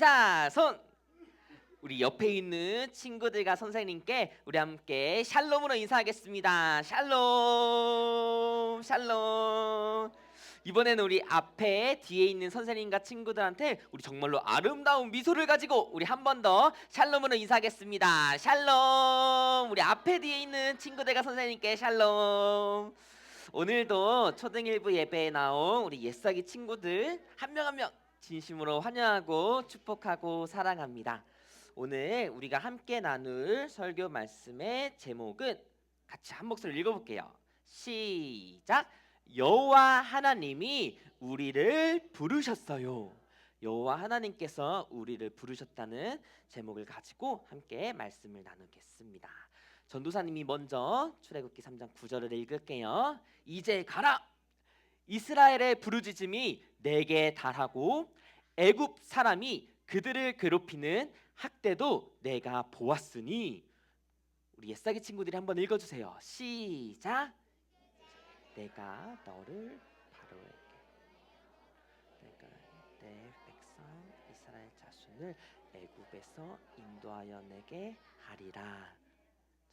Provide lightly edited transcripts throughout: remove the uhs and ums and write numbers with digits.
자, 우리 옆에 있는 친구들과 선생님께 우리 함께 샬롬으로 인사하겠습니다. 샬롬, 샬롬. 이번에는 우리 앞에 뒤에 있는 선생님과 친구들한테 우리 정말로 아름다운 미소를 가지고 우리 한 번 더 샬롬으로 인사하겠습니다. 샬롬. 우리 앞에 뒤에 있는 친구들과 선생님께 샬롬. 오늘도 초등일부 예배에 나온 우리 옛사기 친구들 한 명 한 명 진심으로 환영하고 축복하고 사랑합니다. 오늘 우리가 함께 나눌 설교 말씀의 제목은 같이 한 목소리로 읽어볼게요. 시작. 여호와 하나님이 우리를 부르셨어요. 여호와 하나님께서 우리를 부르셨다는 제목을 가지고 함께 말씀을 나누겠습니다. 전도사님이 먼저 출애굽기 3장 9절을 읽을게요. 이제 가라. 이스라엘의 부르짖음이 내게 달하고 애굽 사람이 그들을 괴롭히는 학대도 내가 보았으니. 우리 옛사기 친구들이 한번 읽어주세요. 시작. 내가 너를 바로에게 내가 내 백성 이스라엘 자손을 애굽에서 인도하여 내게 하리라.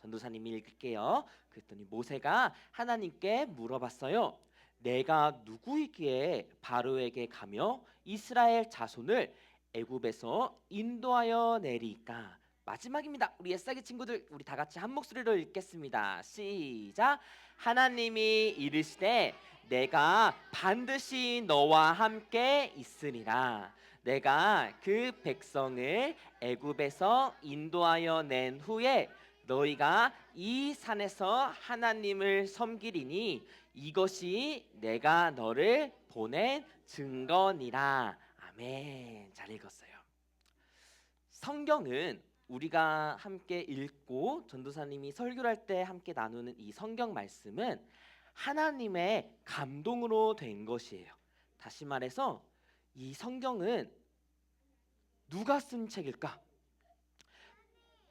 전도사님이 읽을게요. 그랬더니 모세가 하나님께 물어봤어요. 내가 누구이기에 바로에게 가며 이스라엘 자손을 애굽에서 인도하여 내리까? 마지막입니다. 우리 옛사기 친구들 우리 다 같이 한 목소리로 읽겠습니다. 시작. 하나님이 이르시되 내가 반드시 너와 함께 있으리라. 내가 그 백성을 애굽에서 인도하여 낸 후에 너희가 이 산에서 하나님을 섬기리니 이것이 내가 너를 보낸 증거니라. 아멘. 잘 읽었어요. 성경은 우리가 함께 읽고 전도사님이 설교를 할 때 함께 나누는 이 성경 말씀은 하나님의 감동으로 된 것이에요. 다시 말해서 이 성경은 누가 쓴 책일까?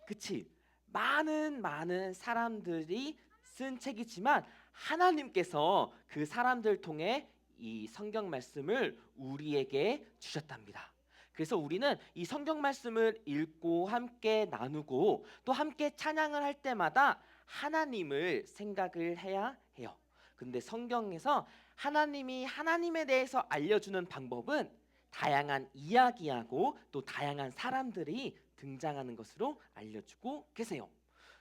그치? 많은 사람들이 쓴 책이지만 하나님께서 그 사람들 통해 이 성경 말씀을 우리에게 주셨답니다. 그래서 우리는 이 성경 말씀을 읽고 함께 나누고 또 함께 찬양을 할 때마다 하나님을 생각을 해야 해요. 근데 성경에서 하나님이 하나님에 대해서 알려주는 방법은 다양한 이야기하고 또 다양한 사람들이 등장하는 것으로 알려주고 계세요.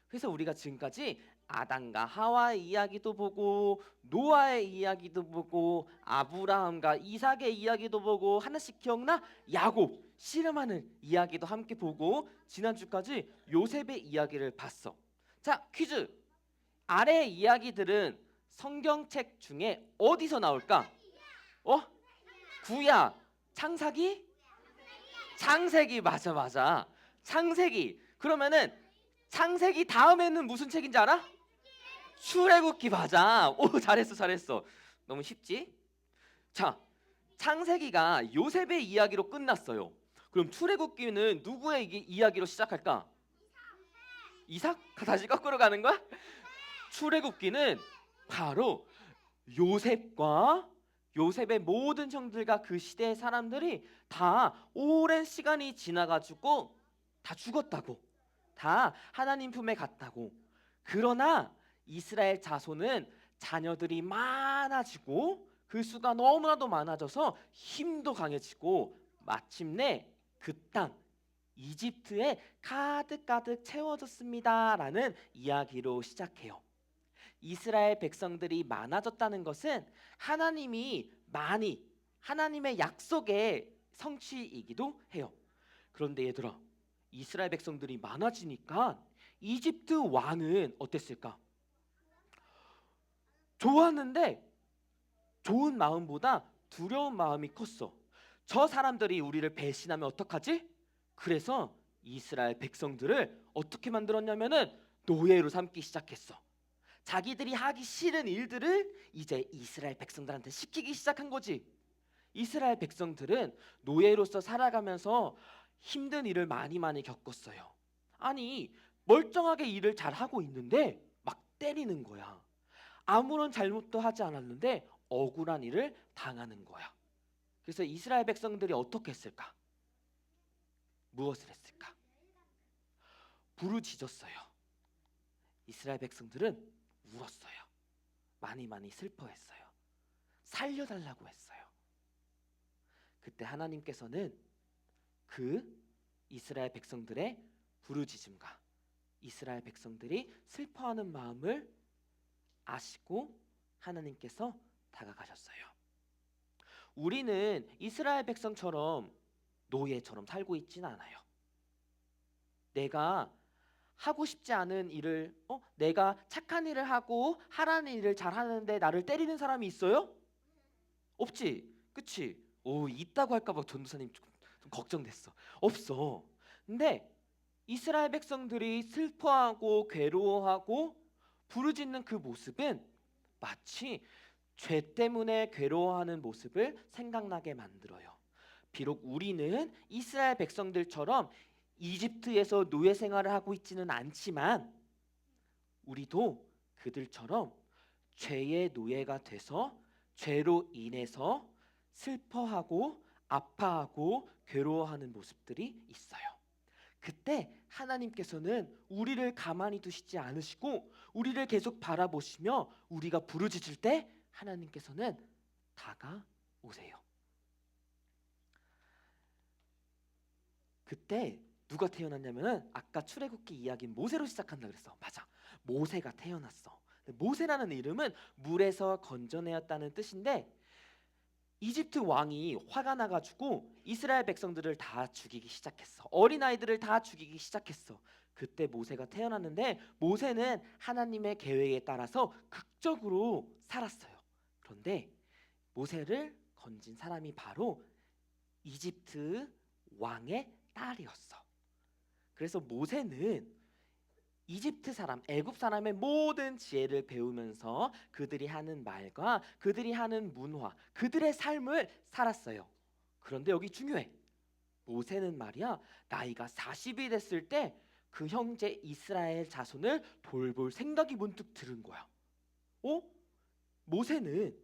그래서 우리가 지금까지 아담과 하와의 이야기도 보고 노아의 이야기도 보고 아브라함과 이삭의 이야기도 보고 하나씩 기억나? 야곱 씨름하는 이야기도 함께 보고 지난주까지 요셉의 이야기를 봤어. 자, 퀴즈. 아래의 이야기들은 성경책 중에 어디서 나올까? 구약, 창세기? 창세기. 맞아. 창세기. 그러면은 창세기 다음에는 무슨 책인지 알아? 출애굽기. 맞아. 오, 잘했어. 너무 쉽지? 자, 창세기가 요셉의 이야기로 끝났어요. 그럼 출애굽기는 누구의 이야기로 시작할까? 이삭? 다시 거꾸로 가는 거야? 출애굽기는 바로 요셉과 요셉의 모든 형들과 그 시대의 사람들이 다 오랜 시간이 지나가지고 다 죽었다고, 다 하나님 품에 갔다고. 그러나 이스라엘 자손은 자녀들이 많아지고 그 수가 너무나도 많아져서 힘도 강해지고 마침내 그 땅 이집트에 가득 채워졌습니다 라는 이야기로 시작해요. 이스라엘 백성들이 많아졌다는 것은 하나님이 많이 하나님의 약속의 성취이기도 해요. 그런데 얘들아, 이스라엘 백성들이 많아지니까 이집트 왕은 어땠을까? 좋았는데 좋은 마음보다 두려운 마음이 컸어. 저 사람들이 우리를 배신하면 어떡하지? 그래서 이스라엘 백성들을 어떻게 만들었냐면은 노예로 삼기 시작했어. 자기들이 하기 싫은 일들을 이제 이스라엘 백성들한테 시키기 시작한 거지. 이스라엘 백성들은 노예로서 살아가면서 힘든 일을 많이 겪었어요. 아니, 멀쩡하게 일을 잘하고 있는데 막 때리는 거야. 아무런 잘못도 하지 않았는데 억울한 일을 당하는 거야. 그래서 이스라엘 백성들이 어떻게 했을까? 무엇을 했을까? 부르짖었어요. 이스라엘 백성들은 울었어요. 많이 슬퍼했어요. 살려달라고 했어요. 그때 하나님께서는 그 이스라엘 백성들의 부르짖음과 이스라엘 백성들이 슬퍼하는 마음을 아시고 하나님께서 다가가셨어요. 우리는 이스라엘 백성처럼 노예처럼 살고 있지는 않아요. 내가 하고 싶지 않은 일을 내가 착한 일을 하고 하라는 일을 잘하는데 나를 때리는 사람이 있어요? 없지. 그치? 있다고 할까봐 전도사님 좀 걱정됐어. 없어. 근데 이스라엘 백성들이 슬퍼하고 괴로워하고 부르짖는 그 모습은 마치 죄 때문에 괴로워하는 모습을 생각나게 만들어요. 비록 우리는 이스라엘 백성들처럼 이집트에서 노예 생활을 하고 있지는 않지만 우리도 그들처럼 죄의 노예가 돼서 죄로 인해서 슬퍼하고 아파하고 괴로워하는 모습들이 있어요. 그때 하나님께서는 우리를 가만히 두시지 않으시고 우리를 계속 바라보시며 우리가 부르짖을 때 하나님께서는 다가오세요. 그때 누가 태어났냐면은 아까 출애굽기 이야기 모세로 시작한다 그랬어. 맞아. 모세가 태어났어. 모세라는 이름은 물에서 건져내었다는 뜻인데 이집트 왕이 화가 나가지고 이스라엘 백성들을 다 죽이기 시작했어. 어린아이들을 다 죽이기 시작했어. 그때 모세가 태어났는데 모세는 하나님의 계획에 따라서 극적으로 살았어요. 그런데 모세를 건진 사람이 바로 이집트 왕의 딸이었어. 그래서 모세는 이집트 사람, 애굽 사람의 모든 지혜를 배우면서 그들이 하는 말과 그들이 하는 문화, 그들의 삶을 살았어요. 그런데 여기 중요해. 모세는 말이야, 나이가 40이 됐을 때 그 형제 이스라엘 자손을 돌볼 생각이 문득 들은 거야. 모세는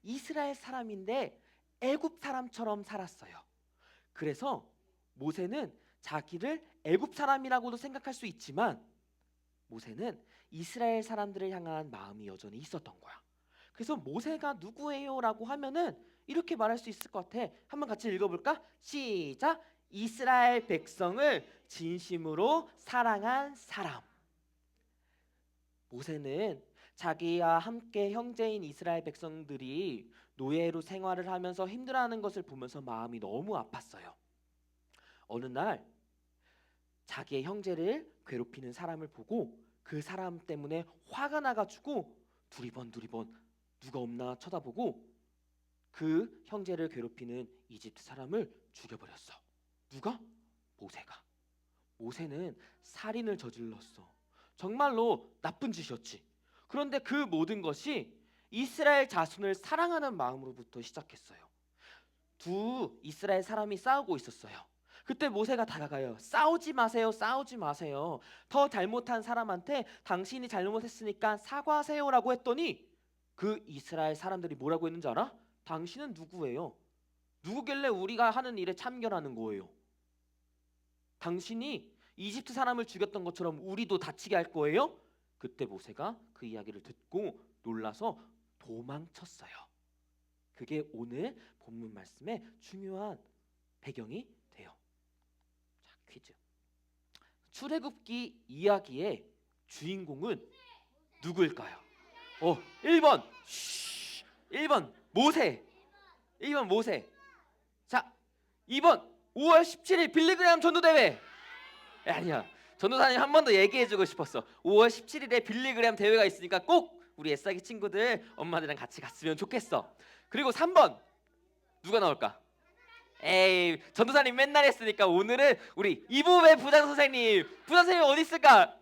이스라엘 사람인데 애굽 사람처럼 살았어요. 그래서 모세는 자기를 애굽 사람이라고도 생각할 수 있지만 모세는 이스라엘 사람들을 향한 마음이 여전히 있었던 거야. 그래서 모세가 누구예요? 라고 하면은 이렇게 말할 수 있을 것 같아. 한번 같이 읽어볼까? 시작! 이스라엘 백성을 진심으로 사랑한 사람. 모세는 자기와 함께 형제인 이스라엘 백성들이 노예로 생활을 하면서 힘들어하는 것을 보면서 마음이 너무 아팠어요. 어느 날 자기의 형제를 괴롭히는 사람을 보고 그 사람 때문에 화가 나가지고 두리번 누가 없나 쳐다보고 그 형제를 괴롭히는 이집트 사람을 죽여버렸어. 누가? 모세가. 모세는 살인을 저질렀어. 정말로 나쁜 짓이었지. 그런데 그 모든 것이 이스라엘 자손을 사랑하는 마음으로부터 시작했어요. 두 이스라엘 사람이 싸우고 있었어요. 그때 모세가 다가가요. 싸우지 마세요. 싸우지 마세요. 더 잘못한 사람한테 당신이 잘못했으니까 사과하세요라고 했더니 그 이스라엘 사람들이 뭐라고 했는지 알아? 당신은 누구예요? 누구길래 우리가 하는 일에 참견하는 거예요? 당신이 이집트 사람을 죽였던 것처럼 우리도 다치게 할 거예요? 그때 모세가 그 이야기를 듣고 놀라서 도망쳤어요. 그게 오늘 본문 말씀의 중요한 배경이 돼요. 자, 퀴즈. 출애굽기 이야기의 주인공은 누구일까요? 1번 1번 모세. 1번 모세. 자, 2번 5월 17일 빌리그레암 전도대회. 아니야, 전도사님 한 번 더 얘기해주고 싶었어. 5월 17일에 빌리그레암 대회가 있으니까 꼭 우리 애싸기 친구들 엄마들이랑 같이 갔으면 좋겠어. 그리고 3번 누가 나올까? 에이, 전도사님 맨날 했으니까 오늘은 우리 이보배 부장 선생님. 부장 선생님 어디 있을까?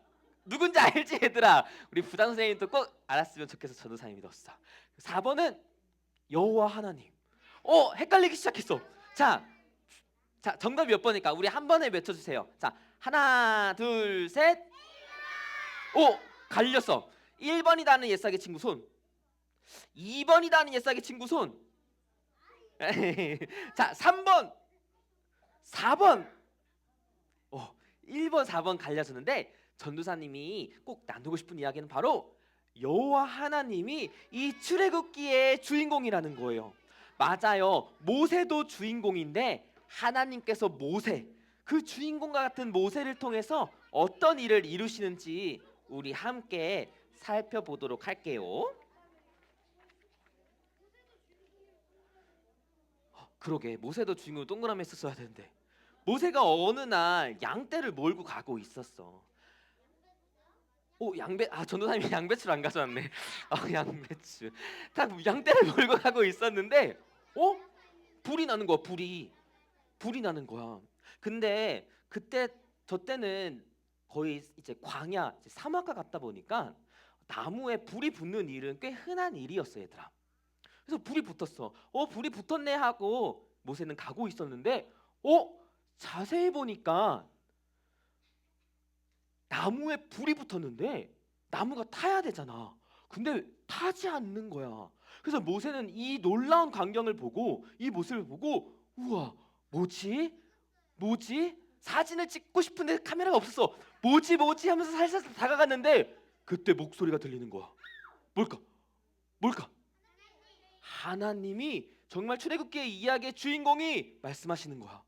누군지 알지 얘들아? 우리 부장 선생님도 꼭 알았으면 좋겠어. 전도사님이 넣었어. 4번은 여호와 하나님. 헷갈리기 시작했어. 자, 정답이 몇 번일까? 우리 한 번에 외쳐주세요. 자, 하나 둘 셋. 갈렸어. 1번이다는 옛사기 친구 손. 2번이다는 옛사기 친구 손. 자, 3번 4번 어, 1번, 4번 갈려졌는데 전도사님이 꼭 나누고 싶은 이야기는 바로 여호와 하나님이 이 출애굽기의 주인공이라는 거예요. 맞아요. 모세도 주인공인데 하나님께서 모세, 그 주인공과 같은 모세를 통해서 어떤 일을 이루시는지 우리 함께 살펴보도록 할게요. 그러게 모세도 주인공 동그라미 썼어야 되는데 모세가 어느 날 양떼를 몰고 가고 있었어. 전도사님이 양배추를 안 가져왔네. 양배추. 딱 양떼를 몰고 가고 있었는데 불이 나는 거야. 불이 나는 거야. 근데 그때 저 때는 거의 이제 광야, 이제 사막과 같다 보니까 나무에 불이 붙는 일은 꽤 흔한 일이었어, 얘들아. 그래서 불이 붙었어. 불이 붙었네 하고 모세는 가고 있었는데 자세히 보니까 나무에 불이 붙었는데 나무가 타야 되잖아. 근데 타지 않는 거야. 그래서 모세는 이 놀라운 광경을 보고 이 모습을 보고 우와, 뭐지? 사진을 찍고 싶은데 카메라가 없었어. 뭐지 하면서 살살 다가갔는데 그때 목소리가 들리는 거야. 뭘까? 하나님이 정말 출애굽기의 이야기의 주인공이 말씀하시는 거야.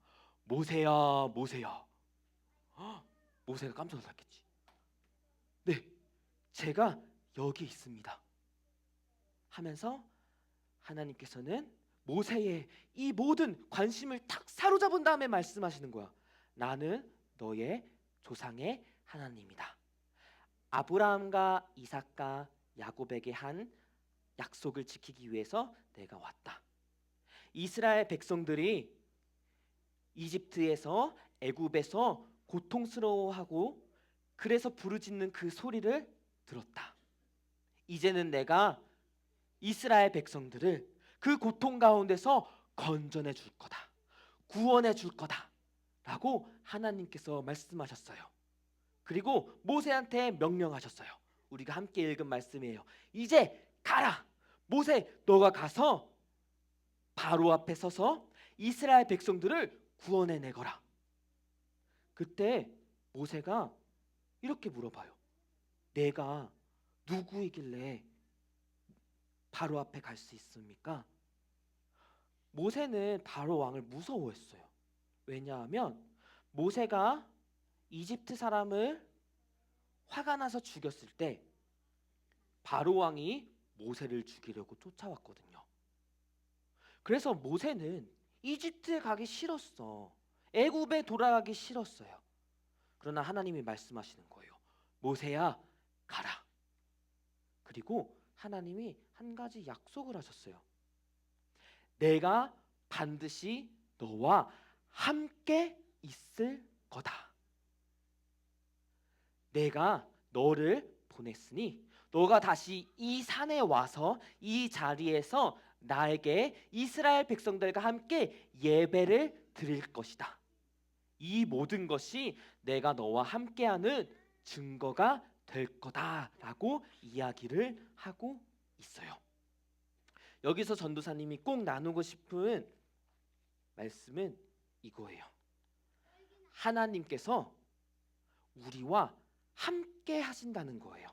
모세야. 모세가 깜짝 놀랐겠지. 네, 제가 여기 있습니다 하면서 하나님께서는 모세의 이 모든 관심을 탁 사로잡은 다음에 말씀하시는 거야. 나는 너의 조상의 하나님이다. 아브라함과 이삭과 야곱에게 한 약속을 지키기 위해서 내가 왔다. 이스라엘 백성들이 이집트에서, 애굽에서 고통스러워하고 그래서 부르짖는 그 소리를 들었다. 이제는 내가 이스라엘 백성들을 그 고통 가운데서 건져내 줄 거다. 구원해 줄 거다. 라고 하나님께서 말씀하셨어요. 그리고 모세한테 명령하셨어요. 우리가 함께 읽은 말씀이에요. 이제 가라. 모세, 너가 가서 바로 앞에 서서 이스라엘 백성들을 구원해 내거라. 그때 모세가 이렇게 물어봐요. 내가 누구이길래 바로 앞에 갈 수 있습니까? 모세는 바로 왕을 무서워했어요. 왜냐하면 모세가 이집트 사람을 화가 나서 죽였을 때 바로 왕이 모세를 죽이려고 쫓아왔거든요. 그래서 모세는 이집트에 가기 싫었어. 애굽에 돌아가기 싫었어요. 그러나 하나님이 말씀하시는 거예요. 모세야, 가라. 그리고 하나님이 한 가지 약속을 하셨어요. 내가 반드시 너와 함께 있을 거다. 내가 너를 보냈으니 너가 다시 이 산에 와서 이 자리에서 나에게 이스라엘 백성들과 함께 예배를 드릴 것이다. 이 모든 것이 내가 너와 함께하는 증거가 될 거다라고 이야기를 하고 있어요. 여기서 전도사님이 꼭 나누고 싶은 말씀은 이거예요. 하나님께서 우리와 함께 하신다는 거예요.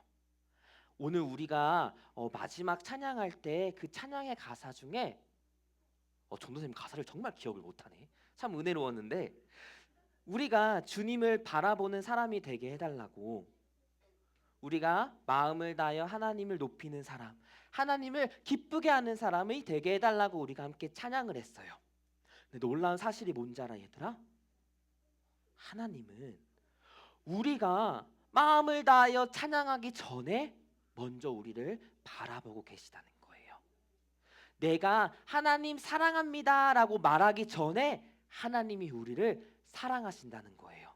오늘 우리가 마지막 찬양할 때 그 찬양의 가사 중에 전도사님 가사를 정말 기억을 못하네. 참 은혜로웠는데 우리가 주님을 바라보는 사람이 되게 해달라고, 우리가 마음을 다하여 하나님을 높이는 사람, 하나님을 기쁘게 하는 사람이 되게 해달라고 우리가 함께 찬양을 했어요. 근데 놀라운 사실이 뭔지 알아, 얘들아? 하나님은 우리가 마음을 다하여 찬양하기 전에 먼저 우리를 바라보고 계시다는 거예요. 내가 하나님 사랑합니다 라고 말하기 전에 하나님이 우리를 사랑하신다는 거예요.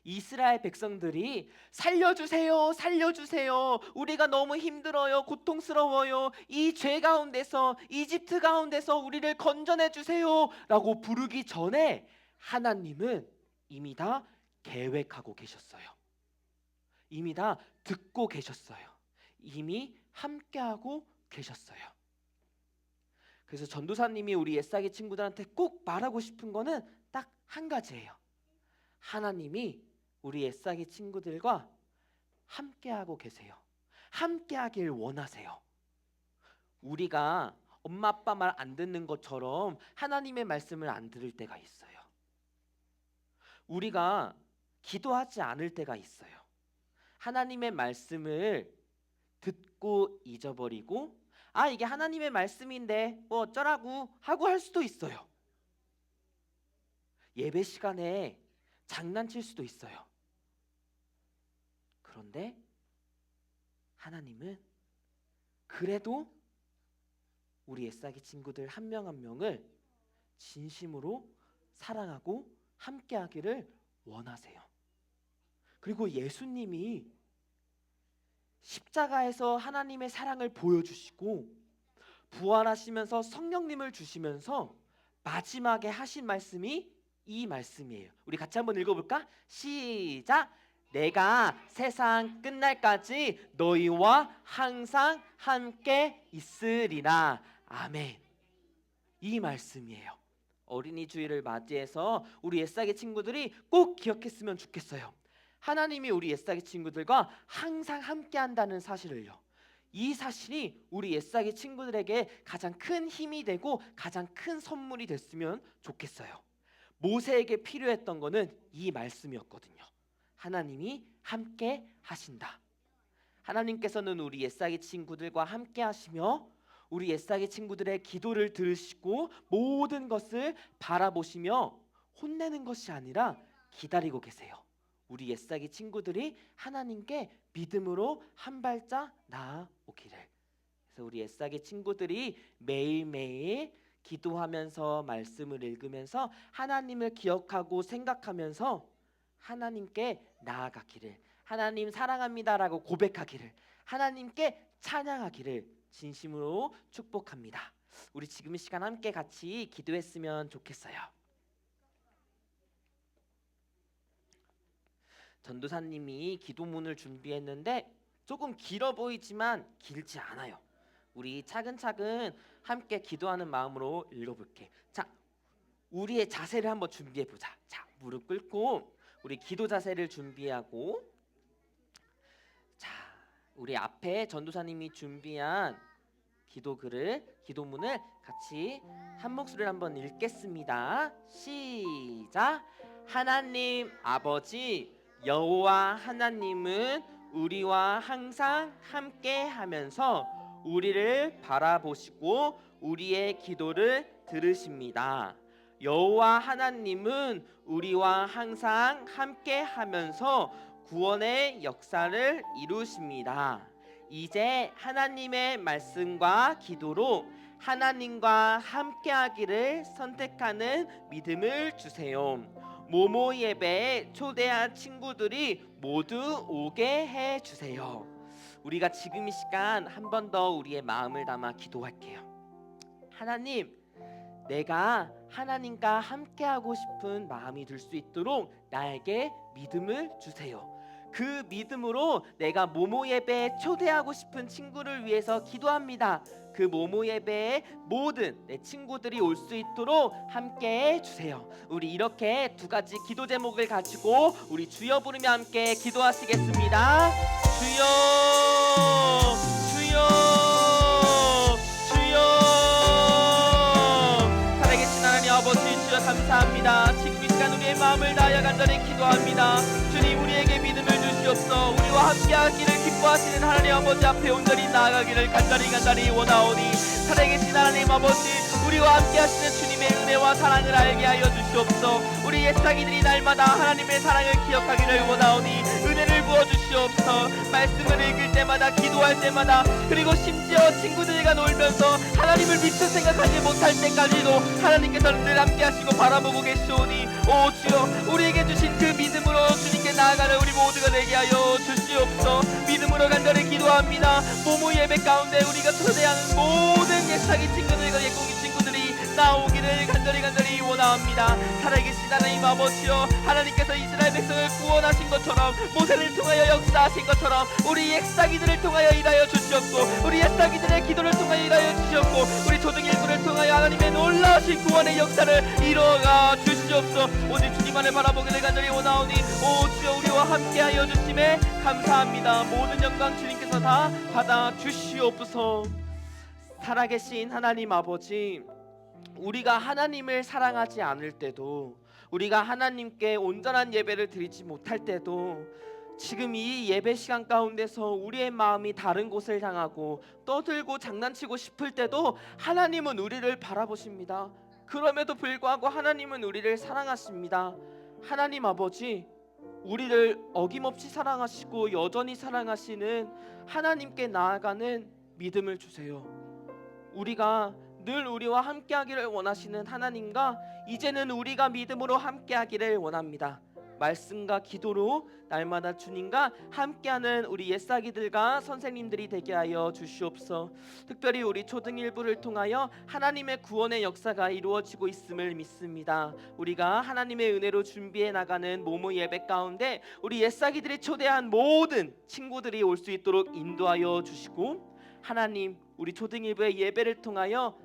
이스라엘 백성들이 살려주세요, 살려주세요, 우리가 너무 힘들어요, 고통스러워요, 이 죄 가운데서, 이집트 가운데서 우리를 건져내 주세요 라고 부르기 전에 하나님은 이미 다 계획하고 계셨어요. 이미 다 듣고 계셨어요. 이미 함께하고 계셨어요. 그래서 전도사님이 우리 옛사기 친구들한테 꼭 말하고 싶은 거는 딱 한 가지예요. 하나님이 우리 옛사기 친구들과 함께하고 계세요. 함께하길 원하세요. 우리가 엄마 아빠 말 안 듣는 것처럼 하나님의 말씀을 안 들을 때가 있어요. 우리가 기도하지 않을 때가 있어요. 하나님의 말씀을 듣고 잊어버리고 이게 하나님의 말씀인데 뭐 어쩌라고 하고 할 수도 있어요. 예배 시간에 장난칠 수도 있어요. 그런데 하나님은 그래도 우리 옛사기 친구들 한 명 한 명을 진심으로 사랑하고 함께하기를 원하세요. 그리고 예수님이 십자가에서 하나님의 사랑을 보여주시고 부활하시면서 성령님을 주시면서 마지막에 하신 말씀이 이 말씀이에요. 우리 같이 한번 읽어볼까? 시작! 내가 세상 끝날까지 너희와 항상 함께 있으리라. 아멘. 이 말씀이에요. 어린이 주일을 맞이해서 우리 옛사기 친구들이 꼭 기억했으면 좋겠어요. 하나님이 우리 옛사기 친구들과 항상 함께 한다는 사실을요. 이 사실이 우리 옛사기 친구들에게 가장 큰 힘이 되고 가장 큰 선물이 됐으면 좋겠어요. 모세에게 필요했던 거는 이 말씀이었거든요. 하나님이 함께 하신다. 하나님께서는 우리 옛사기 친구들과 함께 하시며 우리 옛사기 친구들의 기도를 들으시고 모든 것을 바라보시며 혼내는 것이 아니라 기다리고 계세요. 우리 옛사기 친구들이 하나님께 믿음으로 한 발짝 나아오기를. 그래서 우리 옛사기 친구들이 매일매일 기도하면서 말씀을 읽으면서 하나님을 기억하고 생각하면서 하나님께 나아가기를, 하나님 사랑합니다라고 고백하기를, 하나님께 찬양하기를 진심으로 축복합니다. 우리 지금 이 시간 함께 같이 기도했으면 좋겠어요. 전도사님이 기도문을 준비했는데 조금 길어 보이지만 길지 않아요. 우리 차근차근 함께 기도하는 마음으로 읽어볼게. 자, 우리의 자세를 한번 준비해보자. 자, 무릎 꿇고 우리 기도 자세를 준비하고, 자, 우리 앞에 전도사님이 준비한 기도문을 같이 한 목소리로 한번 읽겠습니다. 시작. 하나님 아버지 여호와 하나님은 우리와 항상 함께 하면서 우리를 바라보시고 우리의 기도를 들으십니다. 여호와 하나님은 우리와 항상 함께 하면서 구원의 역사를 이루십니다. 이제 하나님의 말씀과 기도로 하나님과 함께하기를 선택하는 믿음을 주세요. 모모 예배에 초대한 친구들이 모두 오게 해주세요. 우리가 지금 이 시간 한 번 더 우리의 마음을 담아 기도할게요. 하나님, 내가 하나님과 함께하고 싶은 마음이 들 수 있도록 나에게 믿음을 주세요. 그 믿음으로 내가 모모 예배에 초대하고 싶은 친구를 위해서 기도합니다. 그 모모 예배에 모든 내 친구들이 올 수 있도록 함께 해주세요. 우리 이렇게 두 가지 기도 제목을 가지고 우리 주여 부르며 함께 기도하시겠습니다. 주여, 주여, 주여. 살아계신 하나님 아버지, 주여 감사합니다. 지금 이 시간 우리의 마음을 다하여 간절히 기도합니다. 주님, 우리에게 믿음을 주시옵소서. 우리와 함께하기를 기뻐하시는 하나님 아버지 앞에 온전히 나아가기를 간절히 원하오니, 살아계신 하나님 아버지, 우리와 함께하시는 주님의 은혜와 사랑을 알게 하여 주시옵소서. 우리 옛사기들이 날마다 하나님의 사랑을 기억하기를 원하오니 은혜를 부어주시옵소서. 말씀을 읽을 때마다, 기도할 때마다, 그리고 심지어 친구들과 놀면서 하나님을 미처 생각하지 못할 때까지도 하나님께서는 늘 함께하시고 바라보고 계시오니, 오 주여, 우리에게 주신 그 믿음으로 주님께 나아가는 우리 모두가 되게 하여 주시옵소서. 믿음으로 간절히 기도합니다. 모모 예배 가운데 우리가 초대하는 모든 옛사기 친구들과 옛공기 친구들이 나오기를 간절히 원합니다. 살아계신 하나님 아버지여, 하나님께서 이스라엘 백성을 구원하신 것처럼, 모세를 통하여 역사하신 것처럼 우리 옛사기들을 통하여 일하여 주시옵고, 우리 옛사기들의 기도를 통하여 일하여 주시옵고, 우리 초등일부를 통하여 하나님의 놀라우신 구원의 역사를 이루어가 주시옵소서. 오직 주님만을 바라보기를 간절히 원하오니 오 주여 우리와 함께하여 주심에 감사합니다. 모든 영광 주님께서 다 받아 주시옵소서. 살아계신 하나님 아버지, 우리가 하나님을 사랑하지 않을 때도, 우리가 하나님께 온전한 예배를 드리지 못할 때도, 지금 이 예배 시간 가운데서 우리의 마음이 다른 곳을 향하고 떠들고 장난치고 싶을 때도 하나님은 우리를 바라보십니다. 그럼에도 불구하고 하나님은 우리를 사랑하십니다. 하나님 아버지, 우리를 어김없이 사랑하시고 여전히 사랑하시는 하나님께 나아가는 믿음을 주세요. 우리가 늘 우리와 함께하기를 원하시는 하나님과 이제는 우리가 믿음으로 함께하기를 원합니다. 말씀과 기도로 날마다 주님과 함께하는 우리 옛사기들과 선생님들이 되게 하여 주시옵소서. 특별히 우리 초등일부를 통하여 하나님의 구원의 역사가 이루어지고 있음을 믿습니다. 우리가 하나님의 은혜로 준비해 나가는 모모 예배 가운데 우리 옛사기들이 초대한 모든 친구들이 올 수 있도록 인도하여 주시고, 하나님 우리 초등일부의 예배를 통하여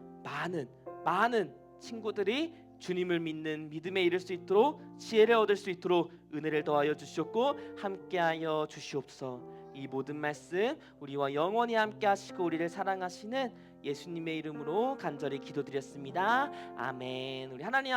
많은 친구들이 주님을 믿는 믿음에 이를 수 있도록, 지혜를 얻을 수 있도록 은혜를 더하여 주시옵고 함께하여 주시옵소서. 이 모든 말씀 우리와 영원히 함께 하시고 우리를 사랑하시는 예수님의 이름으로 간절히 기도드렸습니다. 아멘. 우리 하나님